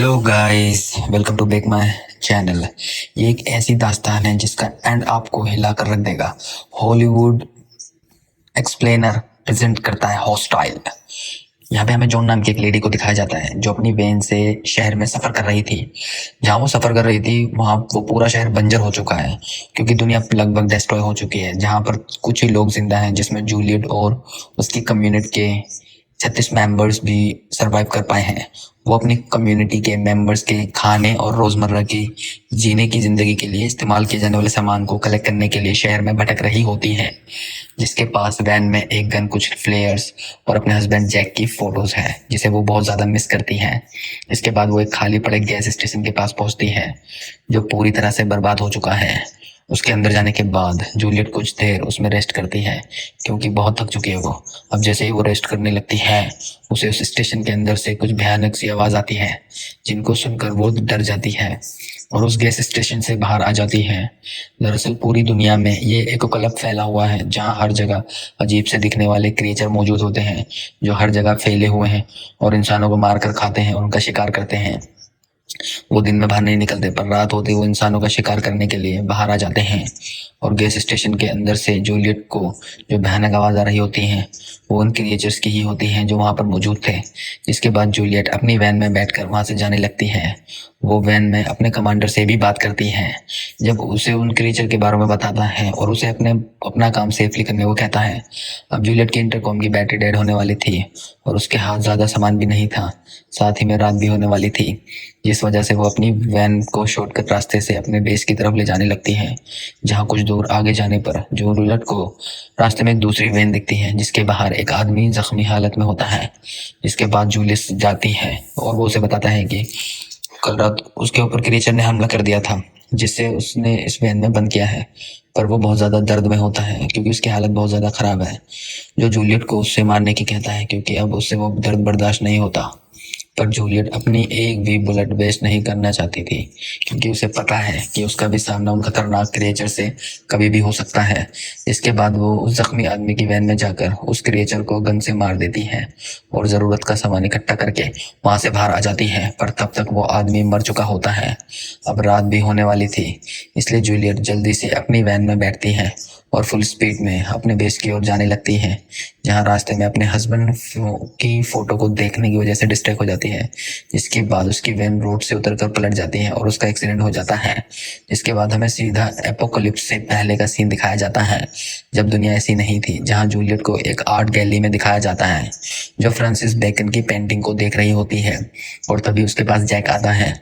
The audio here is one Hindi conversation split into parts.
Hello guys, welcome to back my channel. ये एक ऐसी दास्तान है जिसका एंड आपको हिला कर रख देगा। हॉलीवुड एक्सप्लेनर प्रेजेंट करता है हॉस्टाइल। यहाँ पे हमें जॉन नाम की एक लेडी को दिखाया जाता है जो अपनी वैन से शहर में सफर कर रही थी। जहाँ वो सफर कर रही थी वहाँ वो पूरा शहर बंजर हो चुका है क्योंकि दुनिया लगभग डिस्ट्रॉय हो चुकी है। जहाँ पर कुछ ही लोग जिंदा हैं जिसमें जूलियट और उसकी कम्युनिटी के 36 मेंबर्स भी सरवाइव कर पाए हैं। वो अपनी कम्युनिटी के मेंबर्स के खाने और रोजमर्रा की जीने की जिंदगी के लिए इस्तेमाल किए जाने वाले सामान को कलेक्ट करने के लिए शहर में भटक रही होती हैं। जिसके पास वैन में एक गन, कुछ फ्लेयर्स और अपने हस्बैंड जैक की फोटोज है जिसे वो बहुत ज्यादा मिस करती हैं। इसके बाद वो एक खाली पड़े गैस स्टेशन के पास पहुंचती है जो पूरी तरह से बर्बाद हो चुका है। उसके अंदर जाने के बाद जूलियट कुछ देर उसमें रेस्ट करती है क्योंकि बहुत थक चुकी है वो। अब जैसे ही वो रेस्ट करने लगती है उसे उस स्टेशन के अंदर से कुछ भयानक सी आवाज आती है जिनको सुनकर वो डर जाती है और उस गैस स्टेशन से बाहर आ जाती है। दरअसल पूरी दुनिया में ये एपोकैलिप्स फैला हुआ है जहाँ हर जगह अजीब से दिखने वाले क्रिएचर मौजूद होते हैं जो हर जगह फैले हुए हैं और इंसानों को मार कर खाते हैं और उनका शिकार करते हैं। वो दिन में बाहर नहीं निकलते पर रात होते वो इंसानों का शिकार करने के लिए बाहर आ जाते हैं। और गैस स्टेशन के अंदर से जूलियट को जो भयानक आवाज आ रही होती हैं वो उन क्रिएचर्स की ही होती हैं जो वहां पर मौजूद थे। जिसके बाद जूलियट अपनी वैन में बैठकर वहां से जाने लगती है। वो वैन में अपने कमांडर से भी बात करती है जब उसे उन क्रिएचर के बारे में बताता है और उसे अपना काम सेफली करने को कहता है। अब जूलियट की इंटरकॉम की बैटरी डेड होने वाली थी और उसके हाथ ज्यादा सामान भी नहीं था। साथ ही में रात भी होने वाली थी जिस वजह से वो अपनी वैन को शॉर्टकट रास्ते से अपने बेस की तरफ ले जाने लगती है। जहाँ कुछ दूर आगे जाने पर जूलियट को रास्ते में एक दूसरी वैन दिखती है जिसके बाहर एक आदमी जख्मी हालत में होता है। जिसके बाद जूलियट जाती है और वो उसे बताता है कि कल रात उसके ऊपर क्रिएचर ने हमला कर दिया था जिससे उसने इस वैन में बंद किया है। पर वो बहुत ज्यादा दर्द में होता है क्योंकि उसकी हालत बहुत ज्यादा खराब है। जो जूलियट को उससे मारने की कहता है क्योंकि अब उससे वो दर्द बर्दाश्त नहीं होता। पर जूलियट अपनी एक भी बुलेट वेस्ट नहीं करना चाहती थी क्योंकि उसे पता है कि उसका भी सामना उन खतरनाक क्रिएचर से कभी भी हो सकता है। इसके बाद वो उस जख्मी आदमी की वैन में जाकर उस क्रिएचर को गन से मार देती है और जरूरत का सामान इकट्ठा करके वहां से बाहर आ जाती है। पर तब तक वो आदमी मर चुका होता है। अब रात भी होने वाली थी इसलिए जूलियट जल्दी से अपनी वैन में बैठती है और फुल स्पीड में अपने बेस की ओर जाने लगती है। जहाँ रास्ते में अपने हस्बैंड की फोटो को देखने की वजह से डिस्ट्रैक्ट हो जाती है। जिसके बाद उसकी वैन रोड से उतरकर पलट जाती है और उसका एक्सीडेंट हो जाता है। जिसके बाद हमें सीधा एपोकलिप्स से पहले का सीन दिखाया जाता है जब दुनिया ऐसी नहीं थी। जहाँ जूलियट को एक आर्ट गैलरी में दिखाया जाता है जो फ्रांसिस बेकन की पेंटिंग को देख रही होती है। और तभी उसके पास जैक आता है।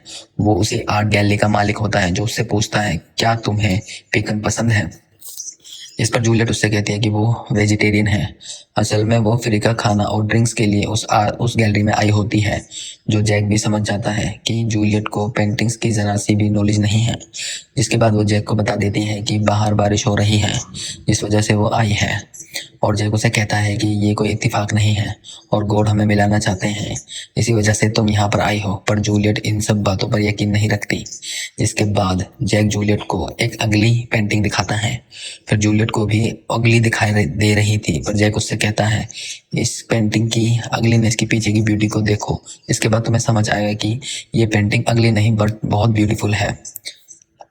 वो उसी आर्ट गैलरी का मालिक होता है जो उससे पूछता है क्या तुम्हें बेकन पसंद है। इस पर जूलियट उससे कहती है कि वो वेजिटेरियन है। असल में वो फ्री का खाना और ड्रिंक्स के लिए उस गैलरी में आई होती है। जो जैक भी समझ जाता है कि जूलियट को पेंटिंग्स की जरा सी भी नॉलेज नहीं है। जिसके बाद वो जैक को बता देती है कि बाहर बारिश हो रही है इस वजह से वो आई है। और जैक उसे कहता है कि ये कोई इत्तेफाक नहीं है और गॉड हमें मिलाना चाहते हैं इसी वजह से तुम यहाँ पर आई हो। पर जूलियट इन सब बातों पर यकीन नहीं रखती। जिसके बाद जैक जूलियट को एक अगली पेंटिंग दिखाता है। फिर जूलियट को भी अगली दिखाई दे रही थी पर जैक उससे कहता है इस पेंटिंग की अगलीनेस के पीछे की ब्यूटी को देखो। इसके बाद तुम्हें समझ आएगा कि ये पेंटिंग अगली नहीं बट बहुत ब्यूटीफुल है।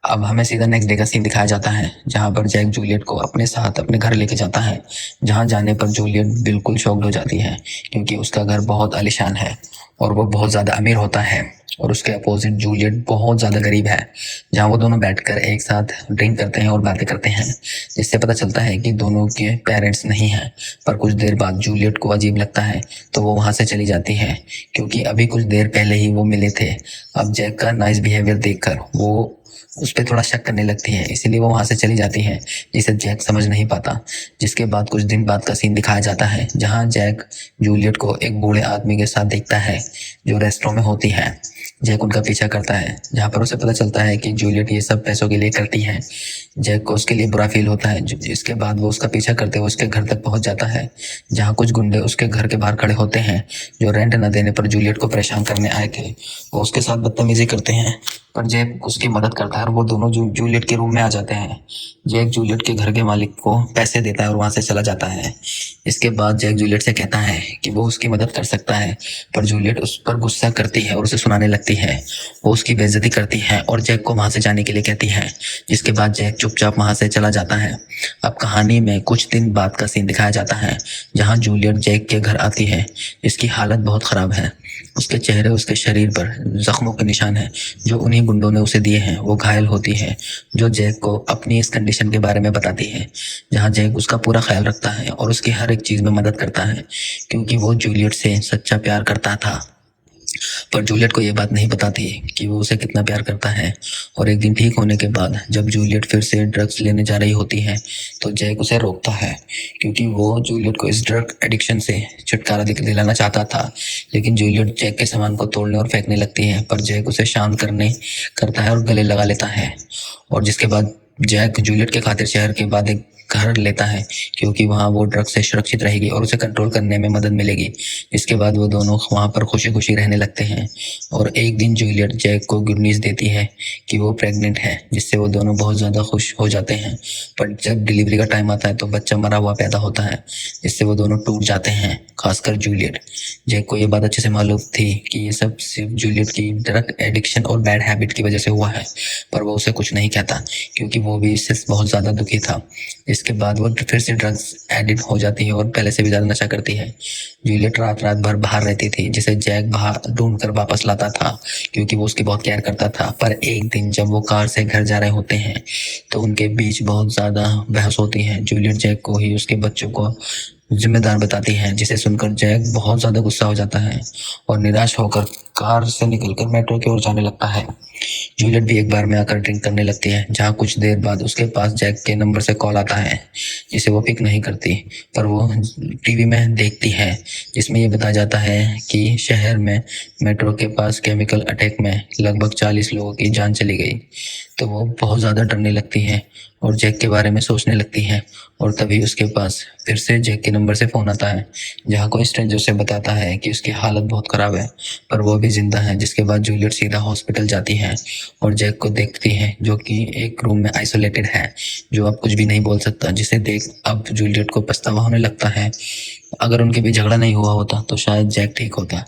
अब हमें सीधा नेक्स्ट डे का सीन दिखाया जाता है जहां पर जैक जूलियट को अपने साथ अपने घर लेके जाता है। जहां जाने पर जूलियट बिल्कुल शॉक्ड हो जाती है क्योंकि उसका घर बहुत आलीशान है और वो बहुत ज़्यादा अमीर होता है। और उसके अपोजिट जूलियट बहुत ज़्यादा गरीब है। जहाँ वो दोनों बैठकर एक साथ ड्रिंक करते हैं और बातें करते हैं जिससे पता चलता है कि दोनों के पेरेंट्स नहीं हैं। पर कुछ देर बाद जूलियट को अजीब लगता है तो वो वहाँ से चली जाती है क्योंकि अभी कुछ देर पहले ही वो मिले थे। अब जैक का नाइस बिहेवियर देखकर वो उस पर थोड़ा शक करने लगती है इसीलिए वो वहां से चली जाती है जिसे जैक समझ नहीं पाता। जिसके बाद कुछ दिन बाद का सीन दिखाया जाता है जहां जैक जूलियट को एक बूढ़े आदमी के साथ देखता है जो रेस्टोरेंट में होती है। जैक उनका पीछा करता है जहाँ पर उसे पता चलता है कि जूलियट ये सब पैसों के लिए करती है। जैक को उसके लिए बुरा फील होता है। इसके बाद वो उसका पीछा करते हुए उसके घर तक पहुंच जाता है जहाँ कुछ गुंडे उसके घर के बाहर खड़े होते हैं जो रेंट न देने पर जूलियट को परेशान करने आए थे। वो उसके साथ बदतमीजी करते हैं पर जैक उसकी मदद करता है और वो दोनों जूलियट के रूम में आ जाते हैं। जैक जूलियट के घर के मालिक को पैसे देता है और वहाँ से चला जाता है। इसके बाद जैक जूलियट से कहता है कि वो उसकी मदद कर सकता है, पर जूलियट उस पर गुस्सा करती है और उसे सुनाने लगती है। वो उसकी बेइज्जती करती है और जैक को वहाँ से जाने के लिए कहती है, जिसके बाद जैक चुपचाप वहाँ से चला जाता है। अब कहानी में कुछ दिन बाद का सीन दिखाया जाता है, जहाँ जूलियट जैक के घर आती है। इसकी हालत बहुत ख़राब है। उसके चेहरे, उसके शरीर पर जख्मों के निशान हैं जो उन्हीं गुंडों ने उसे दिए हैं। वो घायल होती है, जो जैक को अपनी इस कंडीशन के बारे में बताती है, जहाँ जैक उसका पूरा ख्याल रखता है और उसकी हर एक चीज़ में मदद करता है, क्योंकि वो जूलियट से सच्चा प्यार करता था। पर जूलियट को ये बात नहीं पता थी कि वो उसे कितना प्यार करता है। और एक दिन ठीक होने के बाद जब जूलियट फिर से ड्रग्स लेने जा रही होती है, तो जैक उसे रोकता है, क्योंकि वो जूलियट को इस ड्रग एडिक्शन से छुटकारा दिलाना चाहता था। लेकिन जूलियट जैक के सामान को तोड़ने और फेंकने लगती है, पर जैक उसे शांत करता है और गले लगा लेता है। और जिसके बाद जैक जूलियट के खातिर शहर के बाद एक घर लेता है, क्योंकि वहाँ वो ड्रग से सुरक्षित रहेगी और उसे कंट्रोल करने में मदद मिलेगी। इसके बाद वो दोनों वहाँ पर खुशी खुशी रहने लगते हैं। और एक दिन जूलियट जैक को गुड न्यूज़ देती है कि वो प्रेग्नेंट है, जिससे वो दोनों बहुत ज़्यादा खुश हो जाते हैं। पर जब डिलीवरी का टाइम आता है तो बच्चा मरा हुआ पैदा होता है, जिससे वो दोनों टूट जाते हैं, खासकर जूलियट। जैक को ये बात अच्छे से मालूम थी कि ये सब सिर्फ जूलियट की ड्रग एडिक्शन और बैड हैबिट की वजह से हुआ है, पर वो उसे कुछ नहीं कहता, क्योंकि वो भी इससे बहुत ज़्यादा दुखी था। इसके बाद वो फिर से ड्रग्स एडिक्ट हो जाती है और पहले से भी ज़्यादा नशा करती है। जूलियट रात रात भर बाहर रहती थी, जिसे जैक बाहर ढूंढ कर वापस लाता था, क्योंकि वो उसकी बहुत केयर करता था। पर एक दिन जब वो कार से घर जा रहे होते हैं, तो उनके बीच बहुत ज़्यादा बहस होती है। जूलियट जैक को ही उसके बच्चों को जिम्मेदार बताती है, जिसे सुनकर जैक बहुत ज़्यादा गुस्सा हो जाता है और निराश होकर कार से निकलकर मेट्रो की ओर जाने लगता है। जूलियट भी एक बार में आकर ड्रिंक करने लगती है, जहाँ कुछ देर बाद उसके पास जैक के नंबर से कॉल आता है, जिसे वो पिक नहीं करती। पर वो टीवी में देखती है, जिसमें ये बताया जाता है कि शहर में मेट्रो के पास केमिकल अटैक में लगभग 40 लोगों की जान चली गई। तो वो बहुत ज़्यादा डरने लगती है और जैक के बारे में सोचने लगती है। और तभी उसके पास फिर से जैक के नंबर से फ़ोन आता है, जहाँ कोई स्ट्रेंजर से बताता है कि उसकी हालत बहुत ख़राब है, पर वो भी जिंदा है। जिसके बाद जूलियट सीधा हॉस्पिटल जाती है और जैक को देखती है, जो कि एक रूम में आइसोलेटेड है, जो अब कुछ भी नहीं बोल सकता। जिसे देख अब जूलियट को पछतावा होने लगता है। अगर उनके बीच झगड़ा नहीं हुआ होता तो शायद जैक ठीक होता।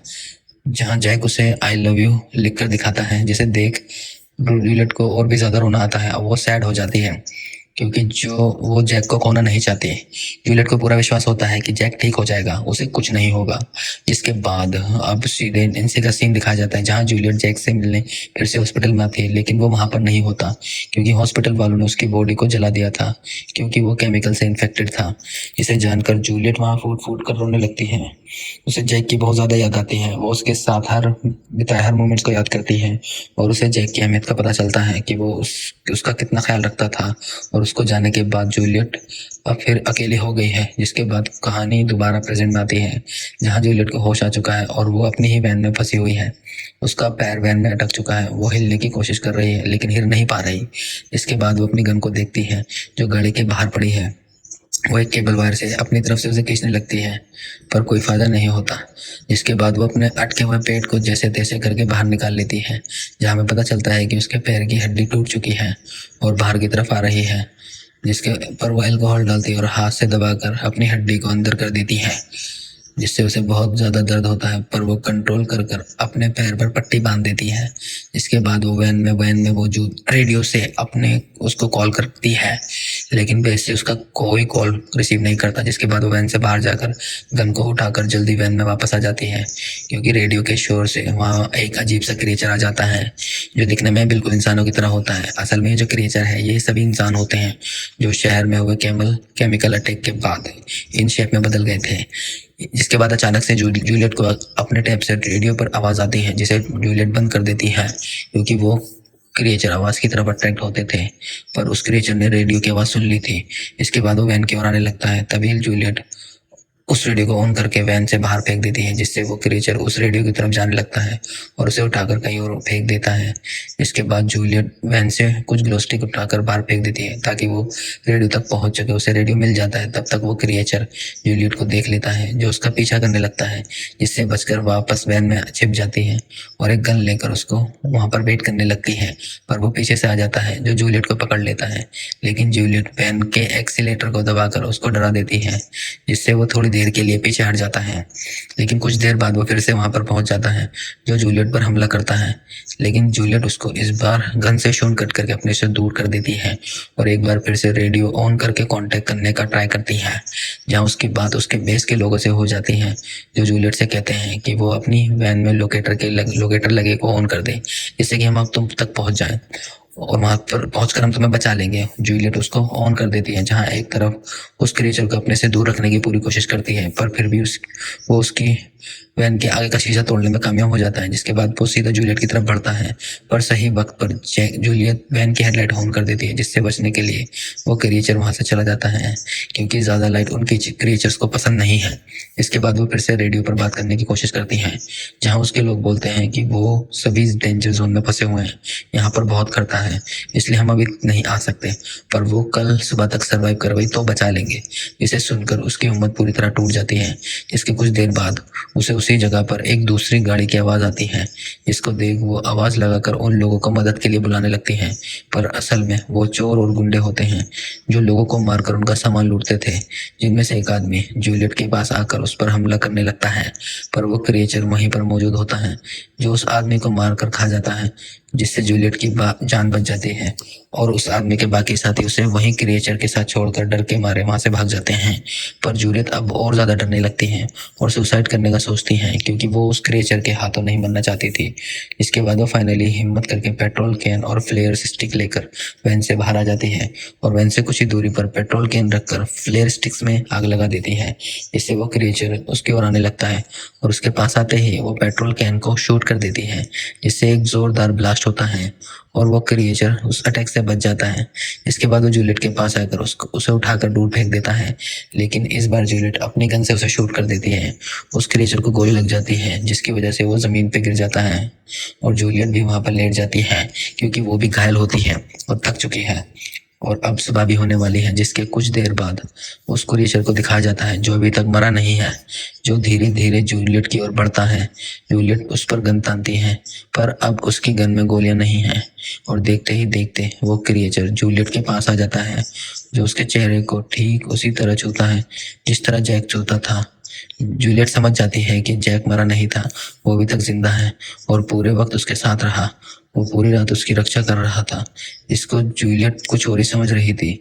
जहाँ जैक उसे आई लव यू लिख कर दिखाता है, जिसे देख जूलियट को और भी ज़्यादा रोना आता है। अब वो सैड हो जाती है, क्योंकि जो वो जैक को खोना नहीं चाहती। जूलियट को पूरा विश्वास होता है कि जैक ठीक हो जाएगा, उसे कुछ नहीं होगा। जिसके बाद अब सीधे इनसे का सीन दिखाया जाता है, जहाँ जूलियट जैक से मिलने फिर से हॉस्पिटल में आती है, लेकिन वो वहाँ पर नहीं होता, क्योंकि हॉस्पिटल वालों ने उसकी बॉडी को जला दिया था, क्योंकि वो केमिकल से इन्फेक्टेड था। इसे जानकर जूलियट वहाँ फूट फूट कर रोने लगती है। उसे जैक की बहुत ज़्यादा याद आती है। वो उसके साथ बिताए हर मोमेंट्स को याद करती है, और उसे जैक की अहमियत का पता चलता है कि वो उसका कितना ख्याल रखता था। और उसको जाने के बाद जूलियट अब फिर अकेली हो गई है। जिसके बाद कहानी दोबारा प्रेजेंट में आती है, जहाँ जूलियट को होश आ चुका है और वो अपनी ही वैन में फंसी हुई है। उसका पैर वैन में अटक चुका है। वो हिलने की कोशिश कर रही है, लेकिन हिल नहीं पा रही। इसके बाद वो अपनी गन को देखती है, जो गाड़ी के बाहर पड़ी है। वो एक केबल वायर से अपनी तरफ से उसे खींचने लगती है, पर कोई फायदा नहीं होता। जिसके बाद वो अपने अटके हुए पेट को जैसे तैसे करके बाहर निकाल लेती है, जहाँ हमें पता चलता है कि उसके पैर की हड्डी टूट चुकी है और बाहर की तरफ आ रही है। जिसके पर वो अल्कोहल डालती है और हाथ से दबाकर अपनी हड्डी को अंदर कर देती है, जिससे उसे बहुत ज़्यादा दर्द होता है। पर वो कंट्रोल कर कर अपने पैर पर पट्टी बांध देती है। इसके बाद वो वैन में मौजूद रेडियो से अपने उसको कॉल करती है, लेकिन बेस से उसका कोई कॉल रिसीव नहीं करता। जिसके बाद वो वैन से बाहर जाकर गन को उठाकर जल्दी वैन में वापस आ जाती है, क्योंकि रेडियो के शोर से वहाँ एक अजीब सा क्रिएचर आ जाता है, जो दिखने में बिल्कुल इंसानों की तरह होता है। असल में ये जो क्रिएचर है, ये सभी इंसान होते हैं, जो शहर में हुए केमिकल अटैक के बाद इन शेप में बदल गए थे। जिसके बाद अचानक से जूलियट को अपने टैब से रेडियो पर आवाज़ आती है, जिसे जूलियट बंद कर देती है, क्योंकि वो क्रिएचर आवाज़ की तरफ अट्रैक्ट होते थे। पर उस क्रिएचर ने रेडियो की आवाज़ सुन ली थी। इसके बाद वो वैन की ओर आने लगता है। तभी जूलियट उस रेडियो को ऑन करके वैन से बाहर फेंक देती है, जिससे वो क्रिएचर उस रेडियो की तरफ जाने लगता है और उसे उठाकर कहीं और फेंक देता है। इसके बाद जूलियट वैन से कुछ ग्लो स्टिक उठाकर बाहर फेंक देती है ताकि वो रेडियो तक पहुंच सके। उसे रेडियो मिल जाता है। तब तक वो क्रिएचर जूलियट को देख लेता है, जो उसका पीछा करने लगता है, जिससे बचकर वापस वैन में छिप जाती है और एक गन लेकर उसको वहां पर वेट करने लगती है। पर वो पीछे से आ जाता है, जो जूलियट को पकड़ लेता है। लेकिन जूलियट वैन के एक्सीलेटर को दबाकर उसको डरा देती है, जिससे वो थोड़ी देर के लिए पीछे हट जाता है। लेकिन कुछ देर बाद वो फिर से वहां पर पहुंच जाता है, जो जूलियट पर हमला करता है। लेकिन जूलियट उसको इस बार गन से शूट कट करके अपने से दूर कर देती है और एक बार फिर से रेडियो ऑन करके कांटेक्ट करने का ट्राई करती है, जहां उसकी बात उसके बेस के लोगों से हो जाती है, जो जूलियट से कहते हैं कि वो अपनी वैन में लोकेटर लगे को ऑन कर दे, जिससे कि हम अब तुम तक पहुंच जाएं और वहां पर पहुंचकर हम तुम्हें बचा लेंगे। जूलियट उसको ऑन कर देती है, जहां एक तरफ उस क्रिएचर को अपने से दूर रखने की पूरी कोशिश करती है, पर फिर भी वो उसकी वैन के आगे का शीशा तोड़ने में कामयाब हो जाता है। जिसके बाद वो सीधा जूलियट की तरफ बढ़ता है, पर सही वक्त पर जूलियट वैन की हेडलाइट ऑन कर देती है, जिससे बचने के लिए वो क्रिएचर वहां से चला जाता है, क्योंकि ज्यादा लाइट उनके क्रिएचर्स को पसंद नहीं है। इसके बाद वो फिर से रेडियो पर बात करने की कोशिश करती है, जहाँ उसके लोग बोलते हैं कि वो सभी डेंजर जोन में फंसे हुए हैं, यहाँ पर बहुत खतरा है, इसलिए हम अभी नहीं आ सकते, पर वो कल सुबह तक सर्वाइव कर गई तो बचा लेंगे। इसे सुनकर उसकी हिम्मत पूरी तरह टूट जाती है। इसके कुछ देर बाद उसे उसी जगह पर एक दूसरी गाड़ी की आवाज आती है, जिसको देख वो आवाज लगाकर उन लोगों को मदद के लिए बुलाने लगती है, पर असल में वो चोर और गुंडे होते हैं, जो लोगों को मारकर उनका सामान लूटते थे। जिनमें से एक आदमी जूलियट के पास आकर उस पर हमला करने लगता है, पर वो क्रिएचर वहीं पर मौजूद होता है, जो उस आदमी को मारकर खा जाता है, जिससे जूलियट की जान बच जाती है और उस आदमी के बाकी साथी उसे वहीं क्रिएचर के साथ छोड़कर डर के मारे वहां से भाग जाते हैं। पर जूलियट अब और ज्यादा डरने लगती है और सुसाइड करने का सोचती है, क्योंकि वो उस क्रिएचर के हाथों नहीं मरना चाहती थी। इसके बाद वो फाइनली हिम्मत करके पेट्रोल कैन और फ्लेयर स्टिक लेकर वैन से बाहर आ जाती है और वैन से कुछ ही दूरी पर पेट्रोल कैन रखकर फ्लेयर स्टिक्स में आग लगा देती है, जिससे वो क्रिएचर उसकी ओर आने लगता है और उसके पास आते ही वो पेट्रोल कैन को शूट कर देती है, जिससे एक जोरदार ब्लास्ट होता है और वो क्रिएचर उस अटैक से बच जाता है। इसके बाद वो जूलियट के पास आकर उसे उठाकर दूर फेंक देता है, लेकिन इस बार जूलियट अपनी गन से उसे शूट कर देती है। उस क्रिएचर को गोली लग जाती है, जिसकी वजह से वो जमीन पे गिर जाता है और जूलियट भी वहां पर लेट जाती है, क्योंकि वो भी घायल होती है और थक चुकी है। और अब सुबह भी होने वाली है, जिसके कुछ देर बाद उस क्रिएचर को दिखाया जाता है, जो अभी तक मरा नहीं है, जो धीरे धीरे जूलियट की ओर बढ़ता है। जूलियट उस पर गन तानती है, पर अब उसकी गन में गोलियां नहीं है और देखते ही देखते वो क्रिएचर जूलियट के पास आ जाता है, जो उसके चेहरे को ठीक उसी तरह छूता है जिस तरह जैक छूता था। जूलियट समझ जाती है कि जैक मरा नहीं था, वो अभी तक जिंदा है और पूरे वक्त उसके साथ रहा। वो पूरी रात उसकी रक्षा कर रहा था। इसको जूलियट कुछ और ही समझ रही थी।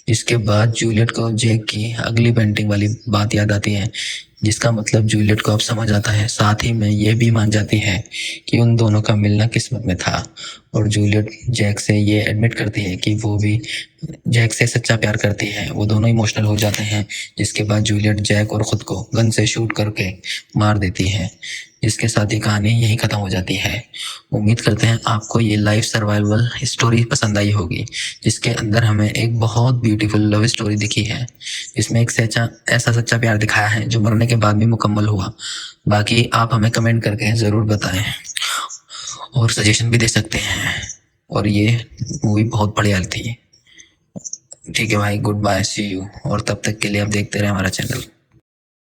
जिसके बाद जूलियट को जैक की अगली पेंटिंग वाली बात याद आती है, जिसका मतलब जूलियट को अब समझ आता है। साथ ही में ये भी मान जाती है कि उन दोनों का मिलना किस्मत में था और जूलियट जैक से ये एडमिट करती है कि वो भी जैक से सच्चा प्यार करती है। वो दोनों इमोशनल हो जाते हैं, जिसके बाद जूलियट जैक और खुद को गन से शूट करके मार देती है, जिसके साथ ही कहानी यहीं खत्म हो जाती है। उम्मीद करते हैं आपको ये लाइफ सर्वाइवल स्टोरी पसंद आई होगी, जिसके अंदर हमें एक बहुत ब्यूटीफुल लव स्टोरी दिखी है, जिसमें एक ऐसा सच्चा प्यार दिखाया है जो मरने के बाद भी मुकम्मल हुआ। बाकी आप हमें कमेंट करके ज़रूर बताएं और सजेशन भी दे सकते हैं। और ये मूवी बहुत बढ़िया थी। ठीक है भाई, गुड बाय, सी यू। और तब तक के लिए आप देखते रहे हमारा चैनल।